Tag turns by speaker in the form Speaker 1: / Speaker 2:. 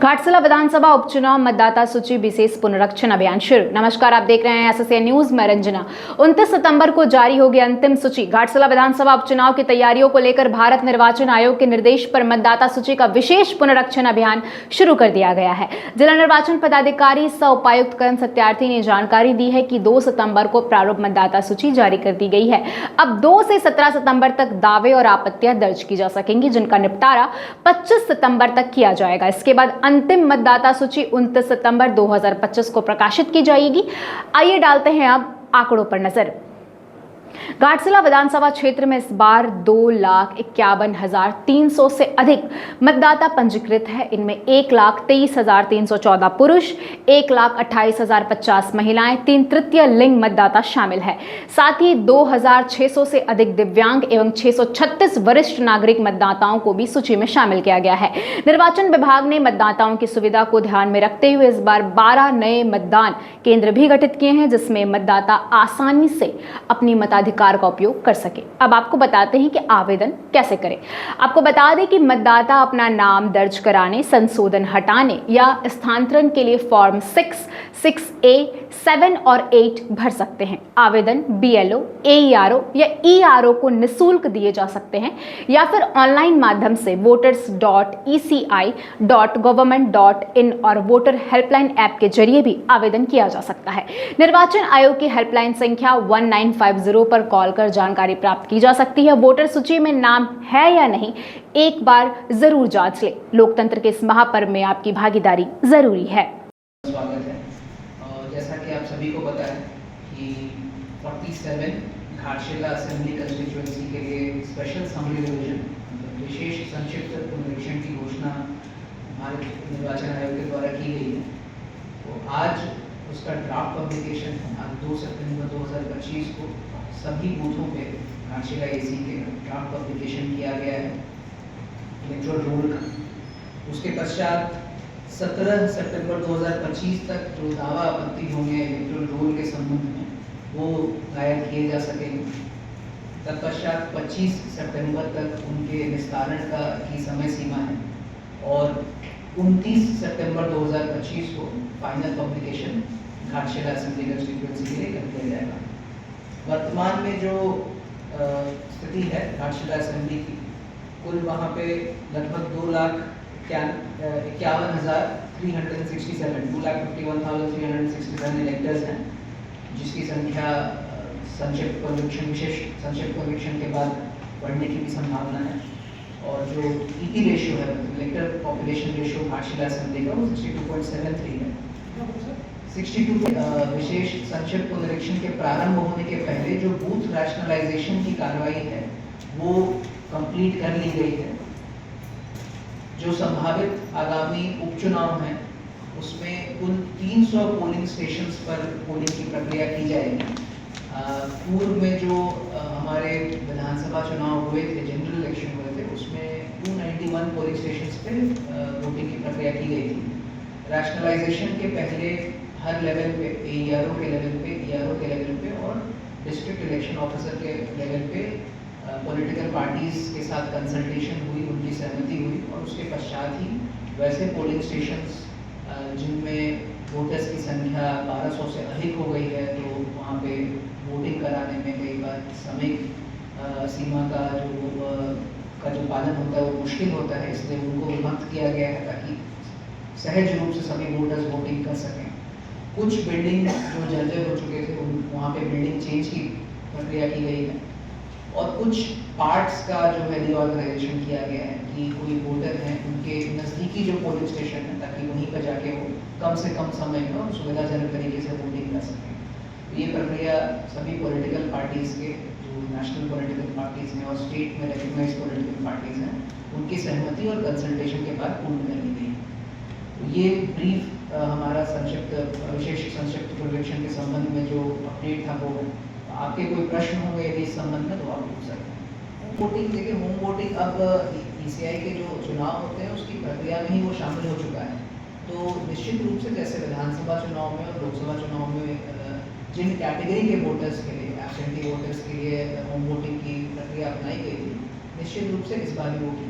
Speaker 1: घाटशिला विधानसभा उपचुनाव मतदाता सूची विशेष पुनरीक्षण अभियान शुरू। नमस्कार, आप देख रहे हैं एसएसए न्यूज में रंजना। 29 सितंबर को जारी होगी अंतिम सूची। घाटशिला विधानसभा उपचुनाव की तैयारियों को लेकर भारत निर्वाचन आयोग के निर्देश पर मतदाता सूची का विशेष पुनरीक्षण अभियान शुरू कर दिया गया है। जिला निर्वाचन पदाधिकारी सह उपायुक्त करण सत्यार्थी ने जानकारी दी है कि 2 सितंबर को प्रारूप मतदाता सूची जारी कर दी गई है। अब 2 से 17 सितंबर तक दावे और आपत्तियां दर्ज की जा सकेंगी, जिनका निपटारा 25 सितंबर तक किया जाएगा। इसके बाद अंतिम मतदाता सूची 29 सितंबर 2025 को प्रकाशित की जाएगी। आइए डालते हैं अब आंकड़ों पर नजर। घाटशिला विधानसभा क्षेत्र में इस बार 2,51,300 से अधिक मतदाता पंजीकृत है। इनमें 1,23,314 पुरुष, 1,28,050 महिलाएं, 3/3 लिंग मतदाता शामिल है। साथ ही 2,600 से अधिक दिव्यांग एवं 636 वरिष्ठ नागरिक मतदाताओं को भी सूची में शामिल किया गया है। निर्वाचन विभाग ने मतदाताओं की सुविधा को ध्यान में रखते हुए इस बार 12 नए मतदान केंद्र भी गठित किए हैं, जिसमें मतदाता आसानी से अपनी मताधिकार का उपयोग कर सके। अब आपको बताते हैं कि आवेदन कैसे करें। आपको बता दें कि मतदाता अपना नाम दर्ज कराने, संशोधन हटाने या स्थानांतरण के लिए फॉर्म 6, 6A, 7 और 8 भर सकते हैं। आवेदन BLO, AERO या ERO को निःशुल्क दिए जा सकते हैं या फिर ऑनलाइन माध्यम से voters.eci.government.in और वोटर हेल्पलाइन ऐप के जरिए भी आवेदन किया जा सकता है। निर्वाचन आयोग की हेल्पलाइन संख्या 1950 पर कॉल कर जानकारी प्राप्त की जा सकती है। वोटर सूची में नाम है या नहीं, एक बार जरूर जांच लें। लोकतंत्र के इस महापर्व में आपकी भागीदारी जरूरी है।
Speaker 2: स्वागत है। जैसा कि आप सभी को पता है कि 47 घाटशिला असेंबली कंस्टिट्यूएंसी के लिए स्पेशल समरी रिवीजन विशेष संक्षिप्त पुनरीक्षण की घोषणा भारत निर्वाचन आयोग के द्वारा की गई है। तो आज उसका ड्राफ्ट पब्लिकेशन 2 सितंबर 2025 को सभी बूथों पे घाटशिला AC के ड्राफ्ट पब्लिकेशन किया गया है इलेक्टोरल रोल का। उसके पश्चात 17 सितंबर 2025 तक जो दावा आपत्ति होंगे इलेक्टोरल रोल के संबंध में वो दायर किए जा सकेंगे। तत्पश्चात 25 सितंबर तक उनके निस्तारण की समय सीमा है और 29 सितंबर 2025 को final publication Ghatshila assembly constituency के लिए कर दिया जाएगा। वर्तमान में जो स्थिति है घाटशिला असेंबली की, कुल वहाँ पे लगभग 2,51,367 इलेक्टर्स हैं, जिसकी संख्या विशेष संक्षिप्त पुनरीक्षण के बाद बढ़ने की भी संभावना है। और जो EP रेशियो है, इलेक्टर पॉपुलेशन रेशियो घाटशिला असेंबली का, वो 62.73 है। 62 विशेष संक्षिप्त पुनरीक्षण के प्रारंभ होने के पहले जो बूथ रैशनलाइजेशन की कार्रवाई है वो कंप्लीट कर ली गई है। जो संभावित आगामी उपचुनाव हैं उसमें कुल 300 पोलिंग स्टेशंस पर पोलिंग की प्रक्रिया की जाएगी। पूर्व में जो हमारे विधानसभा चुनाव हुए थे, जनरल इलेक्शन हुए थे, उसमें 291 पोलिंग स्टेशंस पे वोटिंग की प्रक्रिया की गई थी। रैशनलाइजेशन के पहले हर लेवल पे, AERO के लेवल पे, ERO के लेवल पे और डिस्ट्रिक्ट इलेक्शन ऑफिसर के लेवल पे पॉलिटिकल पार्टीज के साथ कंसल्टेशन हुई, उनकी सहमति हुई और उसके पश्चात ही वैसे पोलिंग स्टेशंस जिनमें वोटर्स की संख्या 1200 से अधिक हो गई है, तो वहाँ पे वोटिंग कराने में कई बार समय सीमा का जो पालन होता है वो मुश्किल होता है, इसलिए उनको विभक्त किया गया है ताकि सहज रूप से सभी वोटर्स वोटिंग कर सकें। कुछ बिल्डिंग जो जर्जर हो चुके थे वहाँ पे बिल्डिंग चेंज की प्रक्रिया की गई है और कुछ पार्ट्स का जो है रीऑर्गेनाइजेशन किया गया है कि कोई वोटर हैं उनके नज़दीकी जो पोलिंग स्टेशन है ताकि वहीं पर जाके वो कम से कम समय में और सुविधाजनक तरीके से वोटिंग कर सकें। तो ये प्रक्रिया सभी पॉलिटिकल पार्टीज़ के, जो नेशनल पॉलिटिकल पार्टीज़ हैं और स्टेट में रिकग्नाइज पॉलिटिकल पार्टीज़ हैं, उनकी सहमति और कंसल्टेशन के बाद पूर्ण कर ली गई। तो ये ब्रीफ हमारा विशेष संक्षिप्त पुनरीक्षण के संबंध में जो अपडेट था वो है। आपके कोई प्रश्न होंगे यदि इस संबंध में तो आप पूछ सकते हैं। वोटिंग, देखिए होम वोटिंग अब ECI के जो चुनाव होते हैं उसकी प्रक्रिया में ही वो शामिल हो चुका है। तो निश्चित रूप से जैसे विधानसभा चुनाव में और लोकसभा चुनाव में जिन कैटेगरी के वोटर्स के लिए, एब्सेंटी वोटर्स के लिए होम वोटिंग की प्रक्रिया अपनाई गई थी, निश्चित रूप से इस बार भी वो की